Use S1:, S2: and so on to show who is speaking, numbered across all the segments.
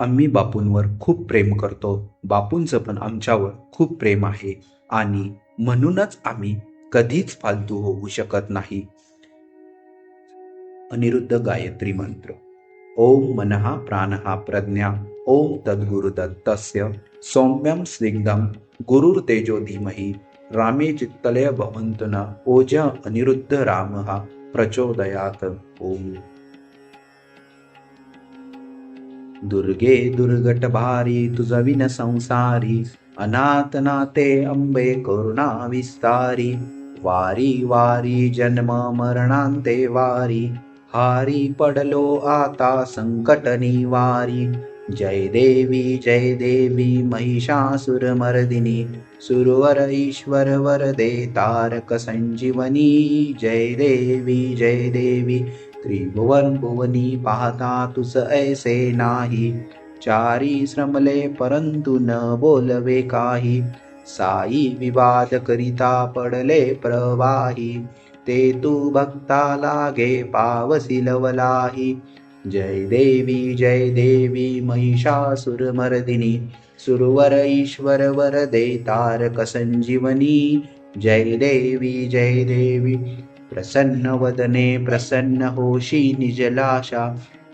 S1: आम्ही बापूंवर खूप प्रेम करतो. बापूंचं पण आमच्यावर खूप प्रेम आहे आणि म्हणूनच आम्ही कधीच फालतू होऊ शकत नाही. अनिरुद्ध गायत्री मंत्र. ओम मनः प्राणः प्रज्ञा ओम तद्गुरुदत्तस्य सौम्यं स्निग्धं गुरुर्तेजो धीमहि रामे चित्तलय भवन्तु न ओज अनिरुद्ध रामः प्रचोदयात्. ओम. दुर्गे दुर्गट भारी तुझविन संसारी अनाथ नाते अंबे करुणा विस्तारी वारी वारी जन्म मरणांते वारी हारी पडलो आता संकट निवारी जय देवी महिषासुरमर्दिनी सुरवर ईश्वर वरदे तारक संजीवनी जय देवी त्रिभुवन भुवनी पाहता तुस ऐसे नाही चारी श्रमले परंतु न बोलवे काही साई विवाद करिता पडले प्रवाही ते तू भक्ता लागे पावसी लवलाही जय देवी महिषासुरमर्दिनी सुरवर ईश्वर वरदे तारक संजीवनी जय देवी प्रसन्न वदने प्रसन्न होशी निजलाशा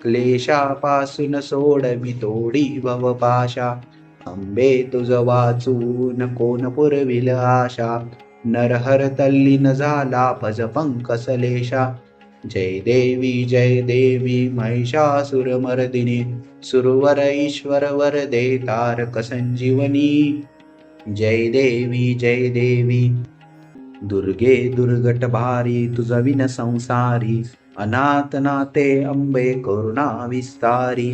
S1: क्लेशापासून सोडवी तोडी भवपाशा अंबे तुझ वाचून कोण पुरविल आशा नरहर तल्लीन झाला भज पंकसलेशा जय देवी महिषासुरमर्दिनी सुरवर ईश्वर वरदे तारक संजीवनी जय देवी दुर्गे दुर्गट भारी तुझविन संसारी अनाथ नाते अंबे करुणा विस्तारी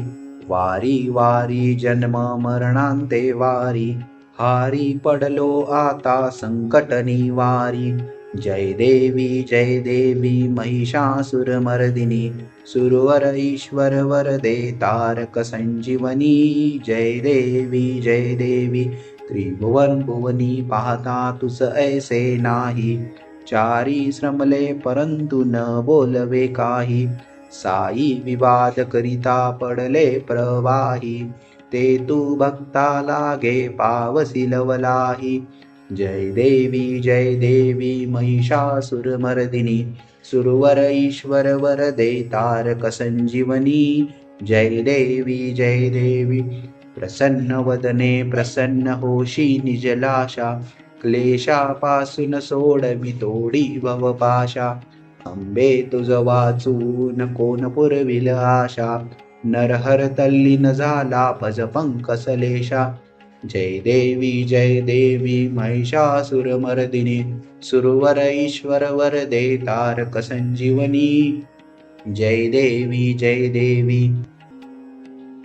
S1: वारी वारी जन्म मरणांते वारी हारी पडलो आता संकट निवारी जय देवी महिषासुरमर्दिनी सुरवर ईश्वर वरदे तारक संजीवनी जय देवी त्रिभुवन भुवनी पाहता तुस ऐसे नाही चारी श्रमले परंतु न बोलवे काही साई विवाद करिता पडले प्रवाही ते तू भक्ता लागे पावसी लवलाही जय देवी महिषासुरमर्दिनी सुरवर ईश्वर वरदे तारक संजीवनी जय देवी प्रसन्न वदने प्रसन्न होशी निजलाशा क्लेशापासून सोडवी तोडी भवपाशा अंबे तुझ वाचून कोण पुरविल आशा नरहर तल्लीन झाला भज पंकसलेशा जय देवी महिषासुरमर्दिनी सुरवर ईश्वर वरदे तारक संजीवनी जय देवी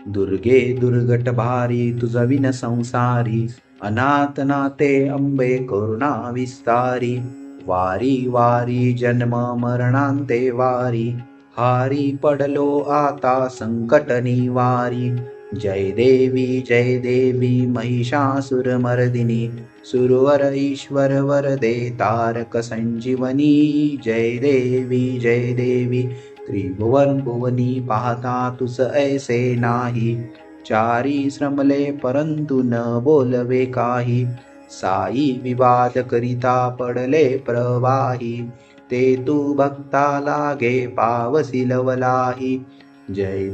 S1: दुर्गे दुर्गट भारी तुझविन संसारी अनाथ नाते अंबे करुणा विस्तारी वारी वारी जन्म मरणांते वारी हारी पडलो आता संकट निवारी जय देवी महिषासुरमर्दिनी सुरवर ईश्वर वरदे तारक संजीवनी जय देवी त्रिभुवन भुवनी पाहता तुस ऐसे नाही चारी श्रमले परंतु न बोलवे काही साई विवाद करिता पडले प्रवाही ते तू भक्ता लागे पावसी लवलाही जय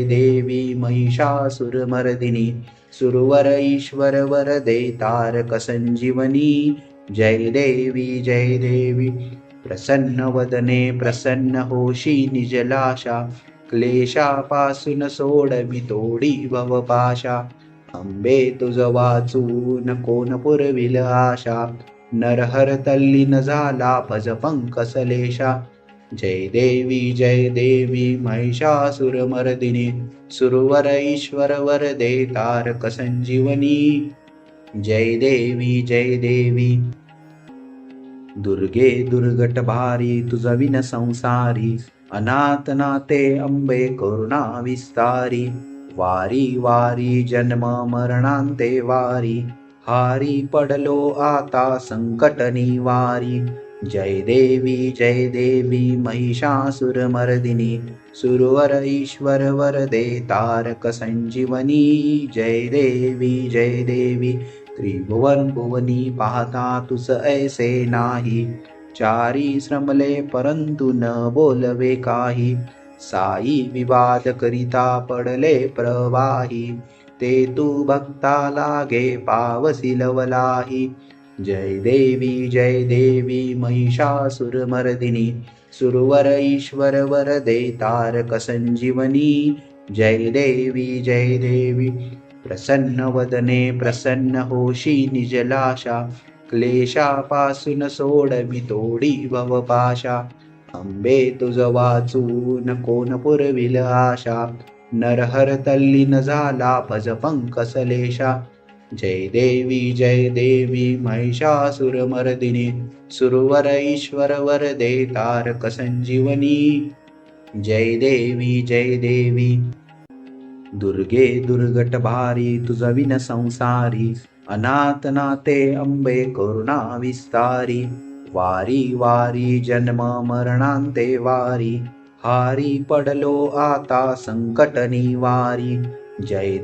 S1: देवी महिषासुरमर्दिनी सुरवर ईश्वर वरदे तारक संजीवनी जय देवी प्रसन्न वदने प्रसन्न होशी निजलाशा क्लेशापासून सोडवी तोडी भवपाशा अंबे तुझ वाचून कोण पुरविल आशा नरहर तल्लीन झाला भज पंकसलेशा जय देवी महिषासुरमर्दिनी सुरवर ईश्वर वरदे तारक संजीवनी जय देवी दुर्गे दुर्गट भारी तुझविन संसारी अनाथ नाते अंबे करुणा विस्तारी वारी वारी जन्म मरणांते वारी हारी पडलो आता संकट निवारी जय देवी महिषासुरमर्दिनी सुरवर ईश्वर वरदे तारक संजीवनी जय देवी त्रिभुवन भुवनी पाहता तुस ऐसे नाही चारी श्रमले परंतु न बोलवे काही साई विवाद करिता पडले प्रवाही ते तू भक्ता लागे पावसी लवलाही जय देवी महिषासुरमर्दिनी सुरवर ईश्वर वरदे तारक संजीवनी जय देवी प्रसन्न वदने प्रसन्न होशी निजलाशा क्लेशापासून सोडवी तोडी भवपाशा अंबे तुझ वाचून कोण पुरविल आशा नरहर तल्लीन झाला भज पंकसलेशा जय देवी महिषासुरमर्दिनी सुरवर ईश्वर वरदे तारक संजीवनी जय देवी दुर्गे दुर्गट भारी तुझ विन संसारी अनाथ नाते अंबे करुणा विस्तारी वारी वारी जन्म मरणांते वारी हारी पडलो आता संकट निवारी जय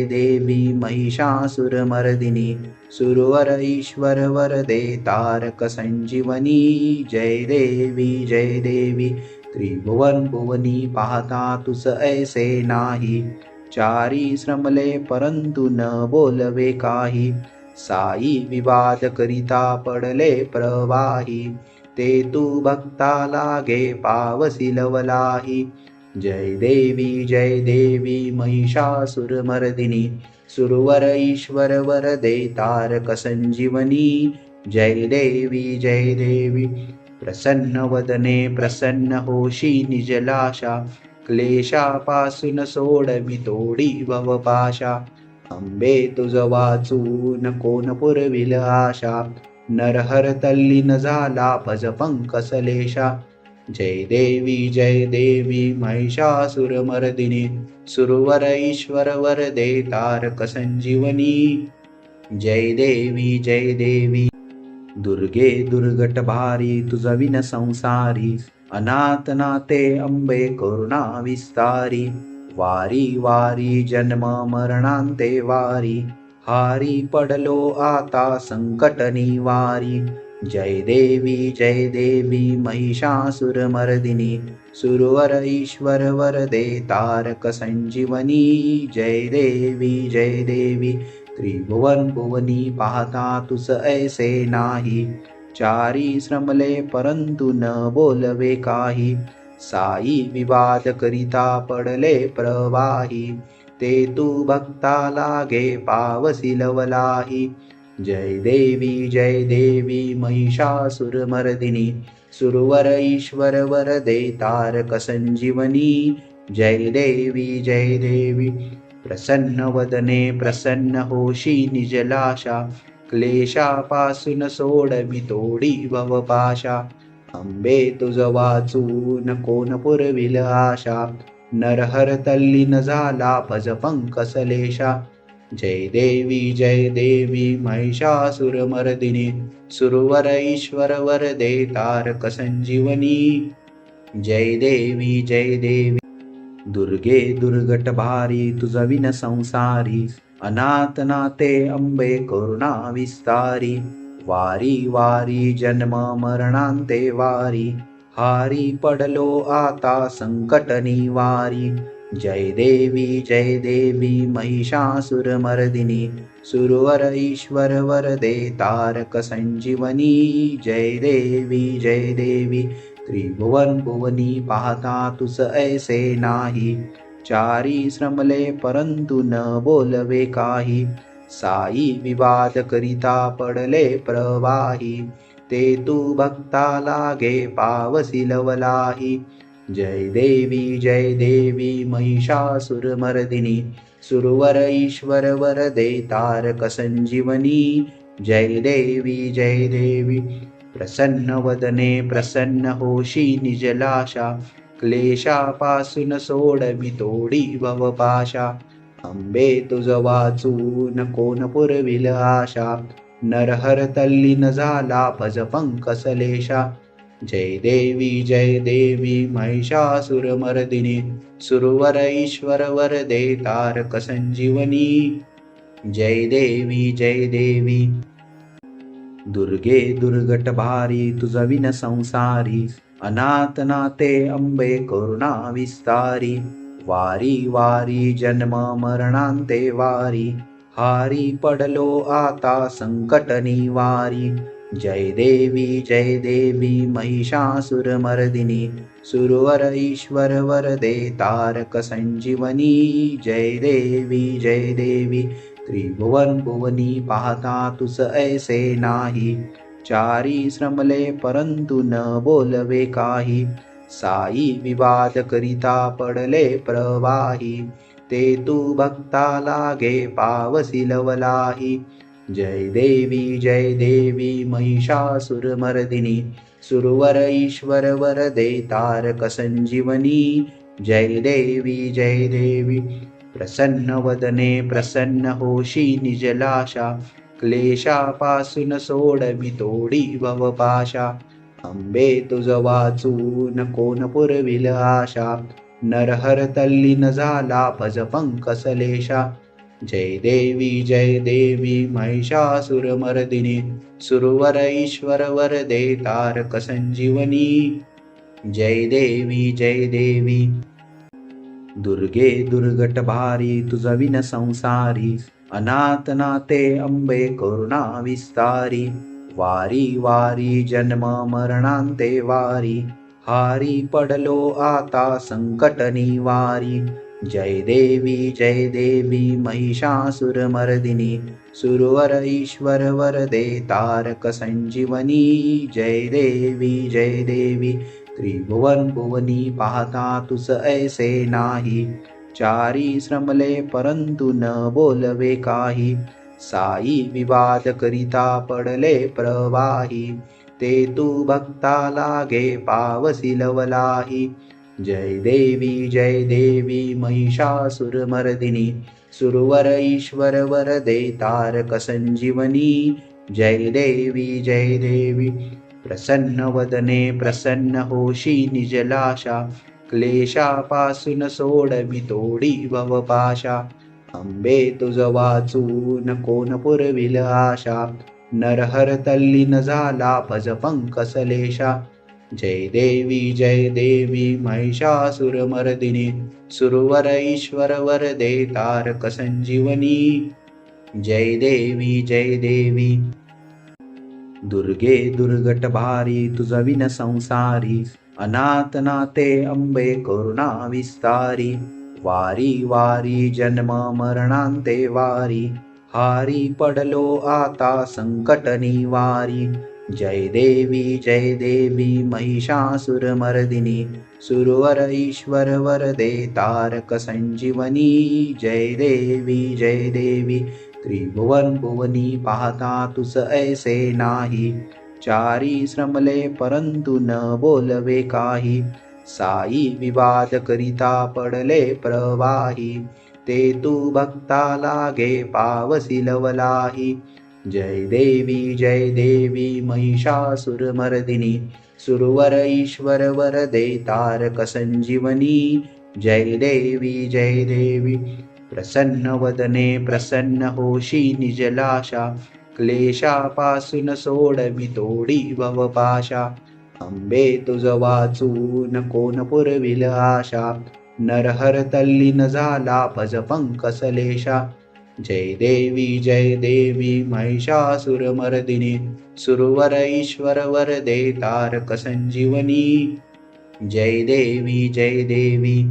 S1: देवी महिषासुरमर्दिनी सुरवर ईश्वर वरदे तारक संजीवनी जय देवी त्रिभुवन भुवनी पाहता तुस ऐसे नाही चारी श्रमले परंतु न बोलवे काही साई विवाद करिता पडले प्रवाही ते तू भक्ता लागे पावसी लवलाही जय देवी महिषासुरमर्दिनी सुरवर ईश्वर वरदे तारक संजीवनी जय देवी प्रसन्न वदने प्रसन्न होशी निजलाशा क्लेशापासून सोडवी तोडी भवपाशा अंबे तुझ वाचून कोण पुरविल आशा नरहर तल्लीन झाला भज पंकसलेशा जय देवी महिषासुरमर्दिनी सुरवर ईश्वर वरदे तारक संजीवनी जय देवी दुर्गे दुर्गट भारी तुझ विन संसारी अनाथ नाते अंबे करुणा विस्तारी वारी वारी जन्म मरणांते वारी हारी पडलो आता संकट निवारी जय देवी महिषासुरमर्दिनी सुरवर ईश्वर वरदे तारक संजीवनी जय देवी त्रिभुवन भुवनी पाहता तुस ऐसे नाही चारी श्रमले परंतु न बोलवे काही साई विवाद करिता पडले प्रवाही ते तू भक्ता लागे पावसी लवलाही जय देवी महिषासुरमर्दिनी सुरवर ईश्वर वरदे तारक संजीवनी जय देवी प्रसन्न वदने प्रसन्न होशी निजलाशा क्लेशापासून सोडवी तोडी भवपाशा अंबे तुझ वाचून कोण पुरविल आशा नरहर तल्लीन झाला भज पंकसलेशा जय देवी महिषासुरमर्दिनी सुरवर ईश्वर वरदे तारक संजीवनी जय देवी दुर्गे दुर्गट भारी तुझ विन संसारी अनाथ नाते अंबे करुणा विस्तारी वारी वारी जन्म मरणांते वारी हारी पडलो आता संकट निवारी जय देवी महिषासुरमर्दिनी सुरवर ईश्वर वरदे तारक संजीवनी जय देवी त्रिभुवन भुवनी पाहता तुस ऐसे नाही चारी श्रमले परंतु न बोलवे काही साई विवाद करिता पडले प्रवाही ते तू भक्ता लागे पावसी लवलाही जय देवी महिषासुरमर्दिनी सुरवर ईश्वर वरदे तारक संजीवनी जय देवी प्रसन्न वदने प्रसन्न होशी निजलाशा क्लेशापासून सोडवी तोडी भवपाशा अंबे तुझ वाचून कोण पुरविल आशा नरहर तल्लीन झाला भज पंकसलेशा. जय देवी महिषासुरमर्दिनी, सुरवर ईश्वर वरदे तारक संजीवनी. जय देवी दुर्गे दुर्गट भारी तुझ विन संसारी, अनाथ नाते अंबे करुणा विस्तारी. वारी वारी जन्म मरणांते वारी, हारी पडलो आता संकट निवारी. जय देवी महिषासुरमर्दिनी, सुरवर ईश्वर वरदे तारक संजीवनी. जय देवी त्रिभुवन भुवनी पाहता तुस ऐसे नाही. चारी श्रमले परंतु न बोलवे काही, साई विवाद करिता पडले प्रवाही. ते तू भक्ता लागे पावसी लवलाही. जय देवी महिषासुरमर्दिनी, सुरवर ईश्वर वरदे तारक संजीवनी. जय देवी प्रसन्न वदने प्रसन्न होशी निजलाशा. क्लेशापासून सोडवी तोडी भवपाशा. अंबे तुझ वाचून कोण पुरविल आशा. नरहर तल्लीन झाला भज पंकसलेशा. जय देवी महिषासुरमर्दिनी, सुरवर ईश्वर वरदे तारक संजीवनी. जय देवी दुर्गे दुर्गट भारी तुझ विन संसारी, अनाथ नाते अंबे करुणा विस्तारी. वारी वारी जन्म मरणांते वारी, हारी पडलो आता संकट निवारी. जय देवी महिषासुरमर्दिनी, सुरवर ईश्वर वरदे तारक संजीवनी. जय देवी त्रिभुवन भुवनी पाहता तुस ऐसे नाही. चारी श्रमले परंतु न बोलवे काही, साई विवाद करिता पडले प्रवाही. ते तू भक्ता लागे पावसी लवलाही. जय देवी महिषासुरमर्दिनी, सुरवर ईश्वर वरदे तारक संजीवनी. जय देवी प्रसन्न वदने प्रसन्न होशी निजलाशा. क्लेशापासून सोडवी तोडी भवपाशा. अंबे तुझ वाचून कोण पुरविल आशा. नरहर तल्लीन झाला भज पंकसलेशा. जय देवी महिषासुरमर्दिनी, सुरवर ईश्वर वरदे तारक संजीवनी. जय देवी दुर्गे दुर्गट भारी तुझ विन संसारी, अनाथ नाते अंबे करुणा विस्तारी. वारी वारी जन्म मरणांते वारी, हारी पडलो आता संकट निवारी. जय देवी महिषासुरमर्दिनी, सुरवर ईश्वर वरदे तारक संजीवनी. जय देवी त्रिभुवन भुवनी पाहता तुस ऐसे नाही. चारी श्रमले परंतु न बोलवे काही, साई विवाद करिता पडले प्रवाही. ते तू भक्ता लागे पावसी लवलाही. जय देवी महिषासुरमर्दिनी, सुरवर ईश्वर वरदे तारक संजीवनी. जय देवी प्रसन्न वदने प्रसन्न होशी निजलाशा. क्लेशापासून सोडवी तोडी भवपाशा. अंबे तुझ वाचून कोण पुरविल आशा. नरहर तल्लीन झाला भज पंकसलेशा. जय देवी महिषासुरमर्दिनी, सुरवर ईश्वर वरदे तारक संजीवनी. जय देवी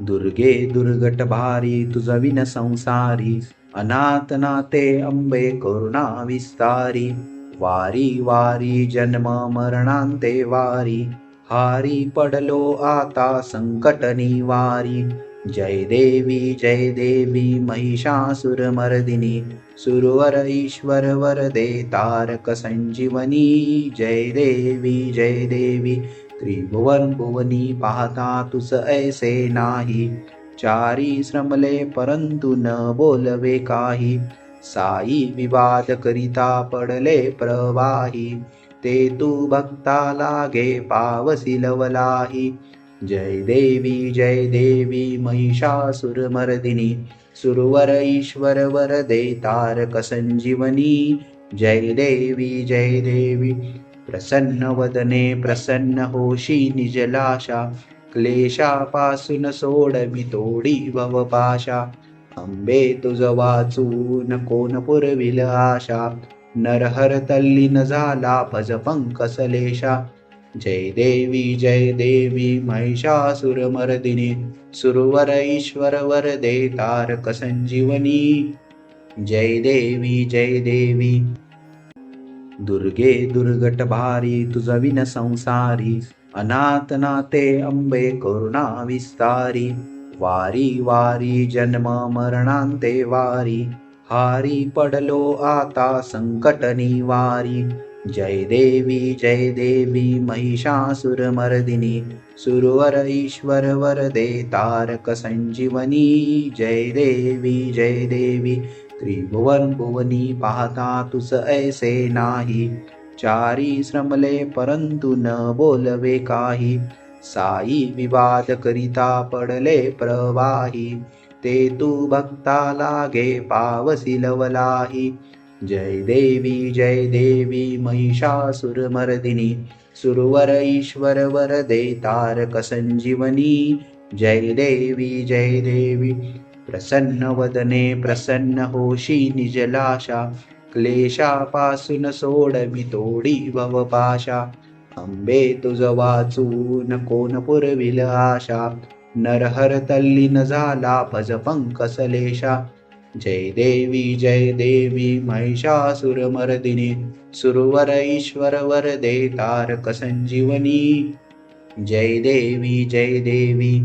S1: दुर्गे दुर्गट भारी तुझ विन संसारी, अनाथ नाते अंबे करुणा विस्तारी. वारी वारी जन्म मरणांते वारी, हारी पडलो आता संकट निवारी. जय देवी महिषासुरमर्दिनी, सुरवर ईश्वर वरदे तारक संजीवनी. जय देवी त्रिभुवन भुवनी पाहता तुस ऐसे नाही. चारी श्रमले परंतु न बोलवे काही, साई विवाद करिता पडले प्रवाही, ते तू भक्ता लागे पावसी लवलाही. जय देवी महिषासुरमर्दिनी, सुरवर ईश्वर वरदे तारक संजीवनी. जय देवी प्रसन्न वदने प्रसन्न होशी निजलाशा, क्लेशापासून सोडवी तोडी भवपाशा. अंबे तुझ वाचून कोण पुरविल आशा, नरहर तल्लीन झाला भज पंकसलेशा. जय देवी महिषासुरमर्दिनी, सुरवर ईश्वर वरदे तारक संजीवनी. जय देवी दुर्गे दुर्गट भारी तुझ विन संसारी, अनाथ नाते अंबे करुणा विस्तारी. वारी वारी जन्म मरणांते वारी, हारी पडलो आता संकट निवारी. जय देवी महिषासुरमर्दिनी, सुरवर ईश्वर वरदे तारक संजीवनी. जय देवी त्रिभुवन भुवनी पाहता तुस ऐसे नाही, चारी श्रमले परंतु न बोलवे काही. साई विवाद करिता पडले प्रवाही, ते तू भक्ता लागे पावसी लवलाही. जय देवी महिषासुरमर्दिनी, सुरवर ईश्वर वरदे तारक संजीवनी. जय देवी प्रसन्न वदने प्रसन्न होशी निजलाशा, क्लेशापासून सोडवी तोडी भवपाशा. अंबे तुझ वाचून कोण पुरविल आशा, नरहर तल्लीन झाला भज पंकसलेशा. जय देवी महिषासुरमर्दिनी, सुरवर ईश्वर वरदे तारक संजीवनी. जय देवी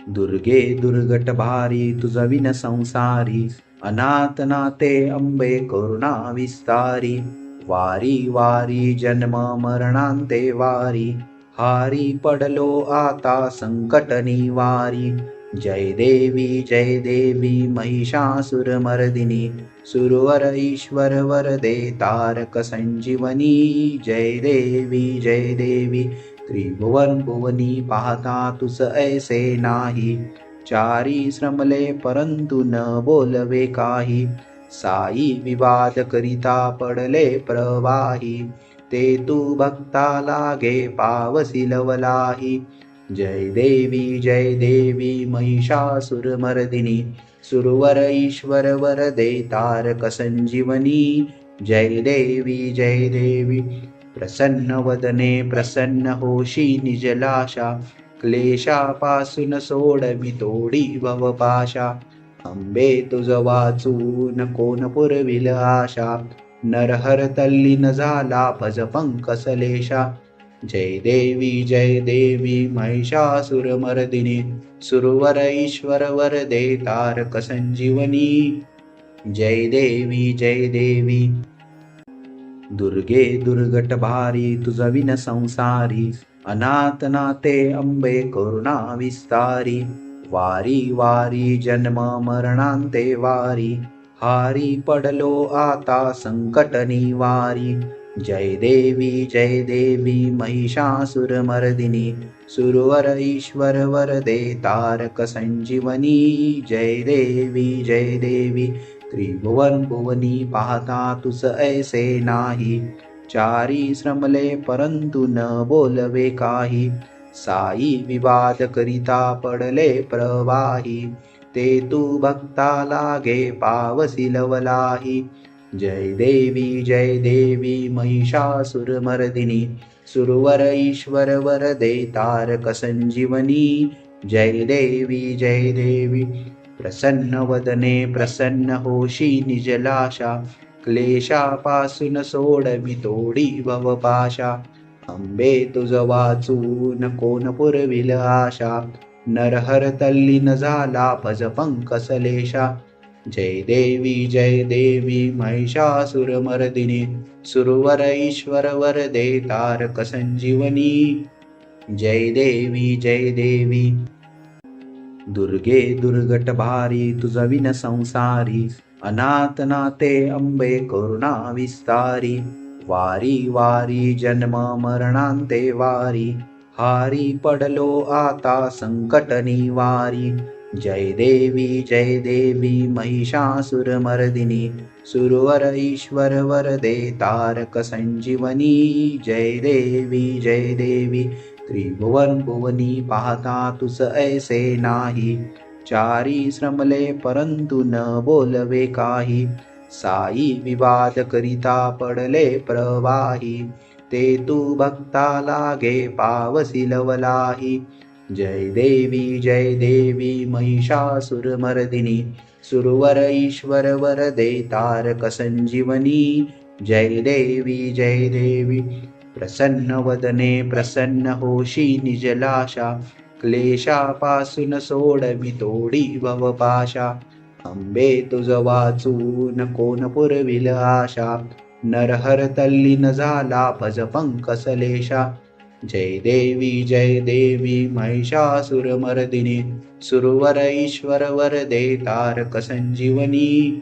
S1: दुर्गे दुर्गट भारी तुझ विन संसारी, अनाथ नाते अंबे करुणा विस्तारी. वारी वारी जन्म मरणांते वारी, हारी पडलो आता संकट निवारी. जय देवी महिषासुरमर्दिनी, सुरवर ईश्वर वरदे तारक संजीवनी. जय देवी त्रिभुवन भुवनी पाहता तुस ऐसे नाही, चारी श्रमले परंतु न बोलवे काही. साई विवाद करिता पडले प्रवाही, ते तू भक्ता लागे पावसी लवलाही. जय देवी महिषासुरमर्दिनी, सुरवर ईश्वर वरदे तारक संजीवनी. जय देवी प्रसन्न वदने प्रसन्न होशी निजलाशा, क्लेशापासून सोडवी तोडी भवपाशा. अंबे तुझ वाचून कोण पुरविल आशा, नरहर तल्लीन झाला भज पंकसलेशा. जय देवी महिषासुरमर्दिनी, सुरवर ईश्वर वरदे तारक संजीवनी. जय देवी दुर्गे दुर्गट भारी तुझ विन संसारी, अनाथ नाते अंबे करुणा विस्तारी. वारी वारी जन्म मरणांते वारी, हारी पडलो आता संकट निवारी. जय देवी महिषासुरमर्दिनी, सुरवर ईश्वर वरदे तारक संजीवनी. जय देवी त्रिभुवन भुवनी पाहता तुस ऐसे नाही, चारी श्रमले परंतु न बोलवे काही. साई विवाद करिता पडले प्रवाही, ते तू भक्ता लागे पावसी लवलाही. जय देवी महिषासुरमर्दिनी, सुरवर ईश्वर वरदे तारक संजीवनी. जय देवी प्रसन्न वदने प्रसन्न होशी निजलाशा, क्लेशापासून सोडवी तोडी भवपाशा. अंबे तुझ वाचून कोण पुरविल आशा, नरहर तल्लीन झाला भज पंकसलेशा. जय देवी महिषासुरमर्दिनी, सुरवर ईश्वर वरदे तारक संजीवनी. जय देवी दुर्गे दुर्गट भारी तुझ विन संसारी, अनाथनाथे अंबे करुणा विस्तारी, वारी वारी जन्म मरणांते वारी, हारी पडलो आता संकट निवारी. जय देवी महिषासुरमर्दिनी, सुरवर ईश्वर वरदे तारक संजीवनी. जय देवी त्रिभुवन भुवनी, पाहता तुस ऐसे नाही. चारी श्रमले परंतु न बोलवे काही, साई विवाद करिता पडले प्रवाही. ते तू भक्ता लागे पावसी लवलाही. जय देवी महिषासुरमर्दिनी, सुरवर ईश्वर वरदे तारक संजीवनी. जय देवी प्रसन्न वदने प्रसन्न होशी निजलाशा, क्लेशापासून सोडवी तोडी भवपाशा. अंबे तुझ वाचून कोण पुरविल आशा, नरहर तल्लीन झाला भज पंकसलेशा. जय देवी महिषासुरमर्दिनी, सुरवर ईश्वर वरदे तारक संजीवनी.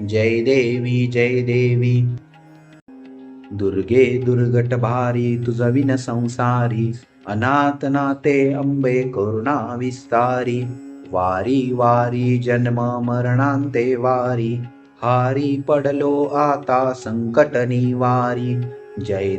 S1: जय देवी दुर्गे दुर्गट भारी, तुझ विन संसारी. अनाथनाथे अंबे करुणा विस्तारी, वारी वारी जन्म मरणांते वारी, हारी पडलो आता संकट निवारी. जय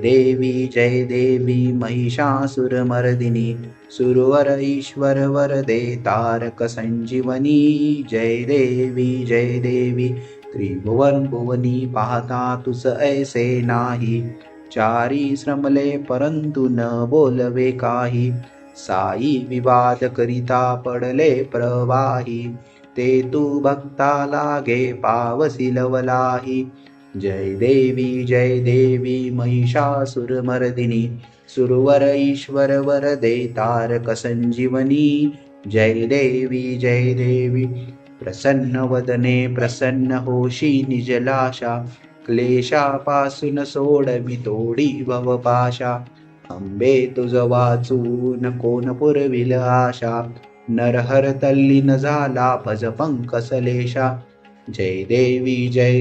S1: देवी महिषासुरमर्दिनी, सुरवर ईश्वर वरदे तारक संजीवनी. जय देवी त्रिभुवन भुवनी, पाहता तुस ऐसे नाही. चारी श्रमले परंतु न बोलवे काही, साई विवाद करिता पडले प्रवाही. ते तू भक्ता लागे पावसी लवलाही. जय देवी महिषासुरमर्दिनी, सुरवर ईश्वर वरदे तारक संजीवनी. जय देवी प्रसन्न वदने प्रसन्न होशी निजलाशा, क्लेशापासून सोडवी तोडी भवपाशा. अंबे तुझ वाचून कोण पुरविल आशा, नरहर तल्लीन झाला भज पंकसलेशा. जय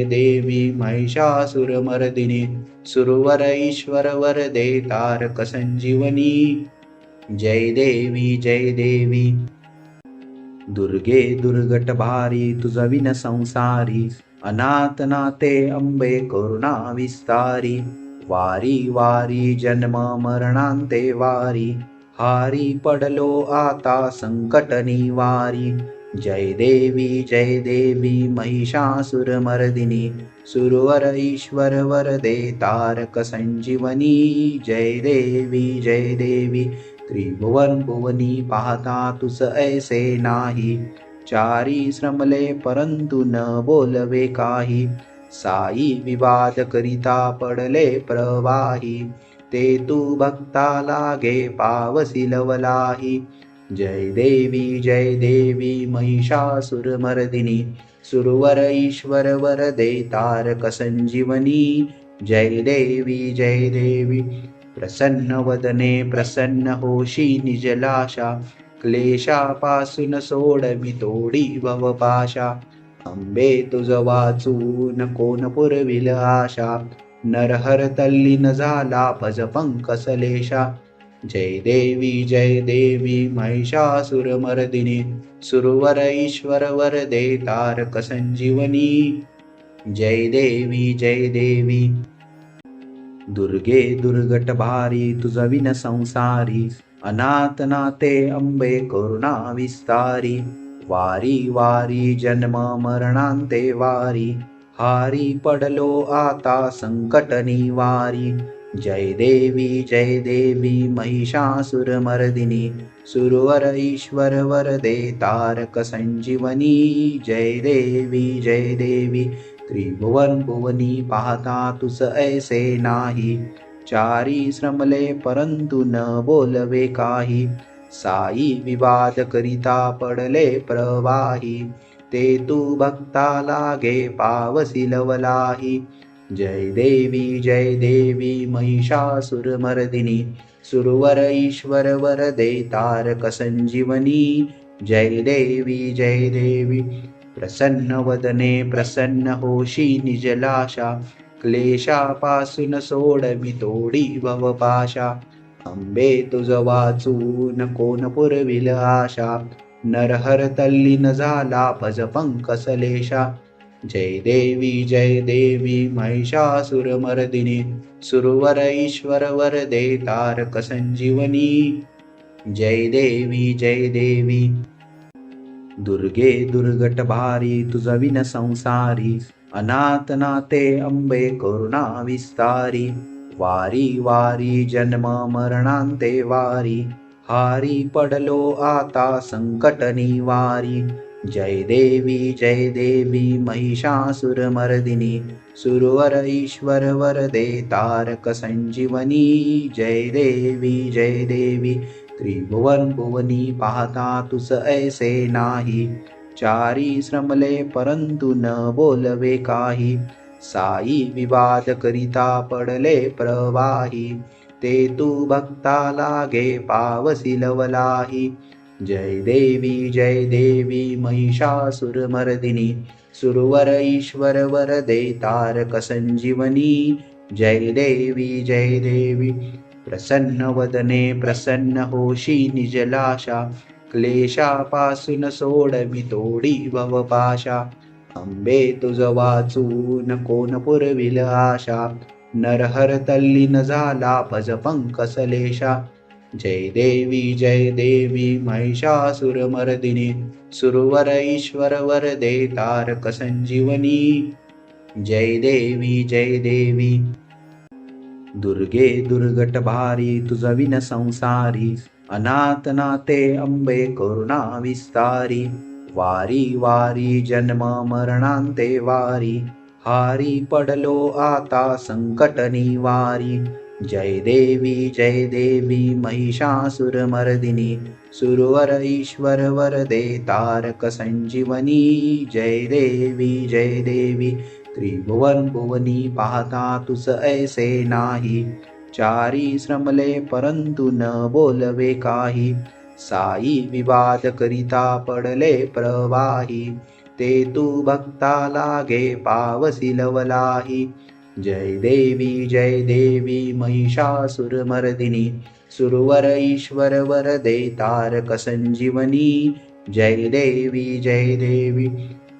S1: देवी महिषासुरमर्दिनी, सुरवर ईश्वर वरदे तारक संजीवनी. जय देवी दुर्गे दुर्गट भारी, तुझ विन संसारी. अनाथनाथे अंबे करुणा विस्तारी, वारी वारी जन्म मरणांते वारी, हारी पडलो आता संकट निवारी. जय देवी महिषासुरमर्दिनी, सुरवर ईश्वर वरदे तारक संजीवनी. जय देवी त्रिभुवन भुवनी, पाहता तुस ऐसे नाही. चारी श्रमले परंतु न बोलवे काही, साई विवाद करिता पडले प्रवाही. ते तू भक्ता लागे पावसी लवलाही. जय देवी महिषासुरमर्दिनी, सुरवर ईश्वर वरदे तारक संजीवनी. जय देवी प्रसन्न वदने प्रसन्न होशी निजलाशा, क्लेशापासून सोडवी तोडी भवपाशा. अंबे तुझ वाचून कोण पुरविल आशा, नरहर तल्लीन झाला भज पंकसलेशा. जय देवी महिषासुरमर्दिनी, सुरवर ईश्वर वरदे तारक संजीवनी. जय देवी दुर्गे दुर्गट भारी, तुझ विन संसारी. अनाथनाथे अंबे करुणा विस्तारी, वारी वारी जन्म मरणांते वारी, हारी पडलो आता संकट निवारी. जय देवी महिषासुरमर्दिनी, सुरवर ईश्वर वरदे तारक संजीवनी. जय देवी त्रिभुवन भुवनी, पाहता तुस ऐसे नाही. चारी श्रमले परंतु न बोलवे काही, साई विवाद करिता पडले प्रवाही. ते तू भक्ता लागे पावसी लवलाही. जय देवी महिषासुरमर्दिनी, सुरवर ईश्वर वरदे तारक संजीवनी. जय देवी प्रसन्न वदने प्रसन्न होशी निजलाशा, क्लेशापासून सोडवी तोडी भवपाशा. अंबे तुझ वाचून कोण पुरविल आशा, नरहर तल्लीन झाला भज पंकसलेशा. जय देवी महिषासुरमर्दिनी, सुरवर ईश्वर वरदे तारक संजीवनी. जय देवी दुर्गे दुर्गट भारी तुझ विन संसारी, अनाथ नाते अंबे करुणा विस्तारी. वारी वारी जन्म मरणांते वारी, हारी पडलो आता संकट निवारी. जय देवी महिषासुरमर्दिनी, सुरवर ईश्वर वरदे तारक संजीवनी. जय देवी त्रिभुवन भुवनी पाहता तुस ऐसे नाही, चारी श्रमले परंतु न बोलवे काही. साई विवाद करिता पडले प्रवाही, ते तू भक्ता लागे पावसी लवलाही. जय देवी महिषासुरमर्दिनी, सुरवर ईश्वर वरदे तारक संजीवनी. जय देवी प्रसन्न वदने प्रसन्न होशी निजलाशा, क्लेशापासून सोडवी तोडी भवपाशा. अंबे तुझ वाचून कोण पुरविल आशा, नरहर तल्लीन झाला भज पंकसलेशा. जय देवी महिषासुरमर्दिनी, सुरवर ईश्वर वरदे तारक संजीवनी. जय देवी दुर्गे दुर्गट भारी तुझ विन संसारी, अनाथ नाते अंबे करुणा विस्तारी. वारी वारी जन्म मरणांते वारी, हारी पडलो आता संकट निवारी. जय देवी महिषासुरमर्दिनी, सुरवर ईश्वर वरदे तारक संजीवनी. जय देवी त्रिभुवन भुवनी पाहता तुस ऐसे नाही, चारी श्रमले परंतु न बोलवे काही. साई विवाद करिता पडले प्रवाही, ते तू भक्ता लागे पावसी लवलाही. जय देवी महिषासुरमर्दिनी, सुरवर ईश्वर वरदे तारक संजीवनी. जय देवी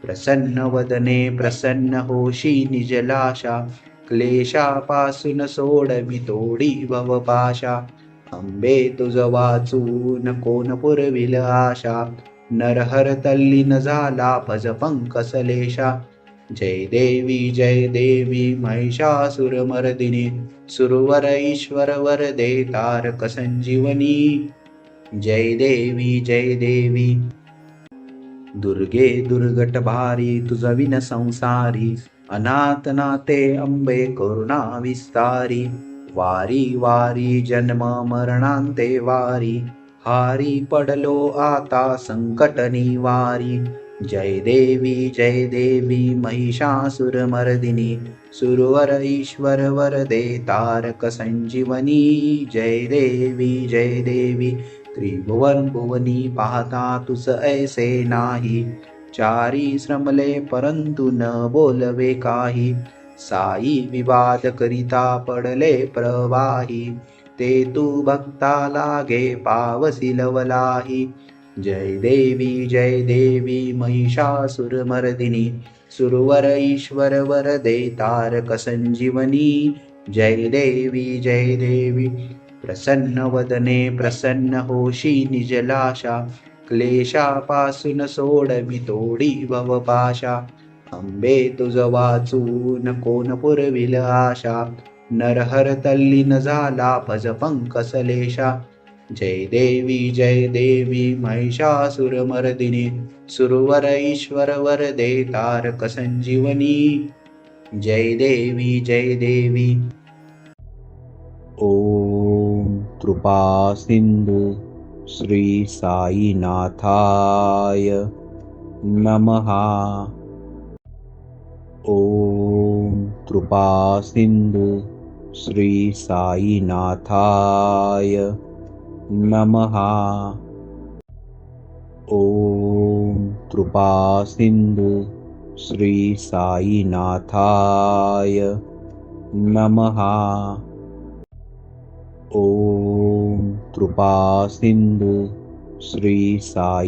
S1: प्रसन्न वदने प्रसन्न होशी निजलाशा, क्लेशापासून सोडवी तोडी भवपाशा. अंबे तुझ वाचून कोण पुरविल आशा, नरहर तल्लीन झाला भज पंकसलेशा. जय देवी महिषासुरमर्दिनी, सुरवर ईश्वर वरदे तारक संजीवनी. जय देवी दुर्गे दुर्गट भारी तुझ विन संसारी, अनाथ नाते अंबे करुणा विस्तारी. वारी वारी जन्म मरणांते वारी, हारी पडलो आता संकट निवारी. जय देवी महिषासुरमर्दिनी, सुरवर ईश्वर वरदे तारक संजीवनी. जय देवी त्रिभुवन भुवनी पाहता तुस ऐसे नाही, चारी श्रमले परंतु न बोलवे काही. साई विवाद करिता पडले प्रवाही, ते तू भक्ता लागे पावसी लवलाही. जय देवी महिषासुरमर्दिनी, सुरवर ईश्वर वरदे तारक संजीवनी. जय देवी प्रसन्न वदने प्रसन्न होशी निजलाशा, क्लेशापासून सोडवी तोडी भवपाशा. अंबे तुझ वाचून कोण पुरविल आशा, नरहर तल्लीन झाला भज पंकसलेशा. जय देवी महिषासुरमर्दिनी, सुरवर ईश्वर वरदे तारक संजीवनी. जय देवी ओम कृपा सिंधु श्री साईनाथाय नमः. ओम कृपा सिंधु श्री साईनाथाय नमः. ओम कृपासिन्धु श्री साईनाथाय नमः। ॐ कृपासिन्धु श्री साईनाथाय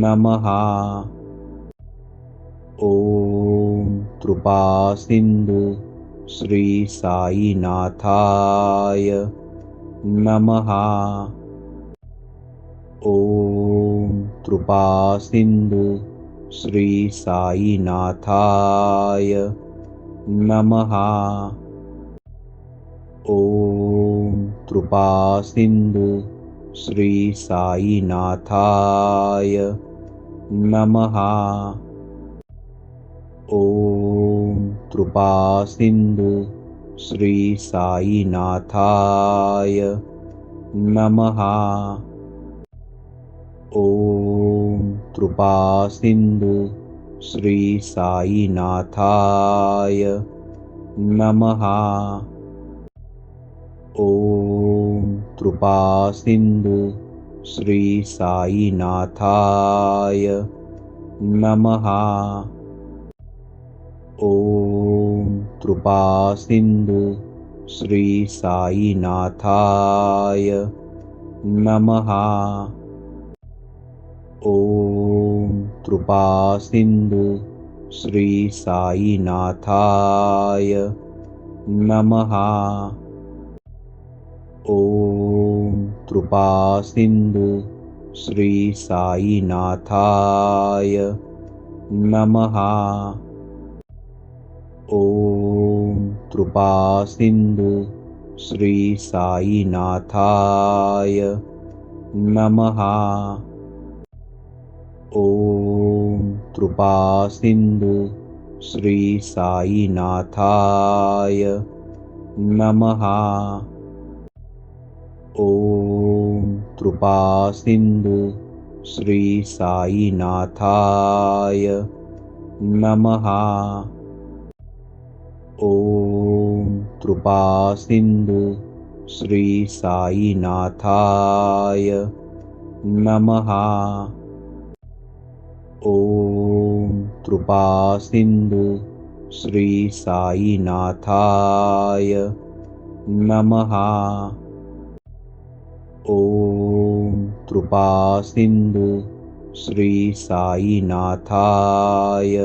S1: नमः। ॐ कृपासिन्धु श्री साईनाथाय नमः। ॐ कृपासिन्धु श्री साईनाथाय नमः। ॐ कृपासिन्धु श्री साईनाथाय नमः। ॐ कृपासिन्धु श्री साईनाथाय नमः। ॐ कृपासिन्धु श्री साईनाथाय नमः। ॐ कृपासिन्धु श्री साईनाथाय नमः। ॐ कृपासिन्धु श्री साईनाथाय नमः। ॐ कृपासिन्धु श्री साईनाथाय नमः। ॐ कृपासिन्धु श्री साईनाथाय नमः। ॐ कृपासिन्धु श्री साईनाथाय नमः। ॐ कृपासिन्धु श्री साईनाथाय नमः। ॐ कृपासिन्धु श्री साईनाथाय नमः। ॐ कृपासिन्धु श्री साईनाथाय नमः। ॐ कृपासिन्धु श्री साईनाथाय नमः। ॐ कृपासिन्धु श्री साईनाथाय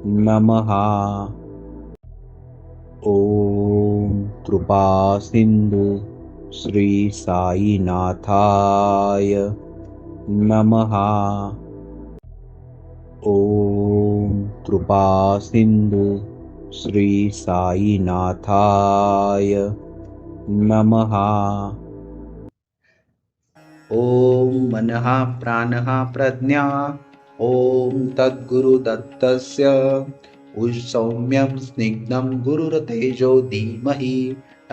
S1: नमः। ॐ कृपासिन्धु श्री साईनाथाय नमः। ॐ कृपासिन्धु श्री साईनाथाय नमः। ॐ मनः प्राणः प्रज्ञा ॐ तद्गुरुदत्तस्य सौम्यं स्निग्धं गुरुरतेजो धीमहि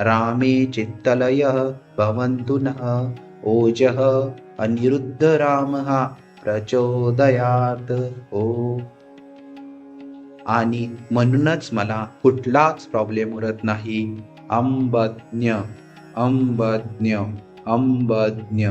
S1: रामे चित्तलयः भवन्तु नः ओजः अनिरुद्धरामः प्रचोदयात्। आणि म्हणूनच मला कुठलाच प्रॉब्लेम उरत नाही। अंबज्ञ अंबज्ञ अंबज्ञ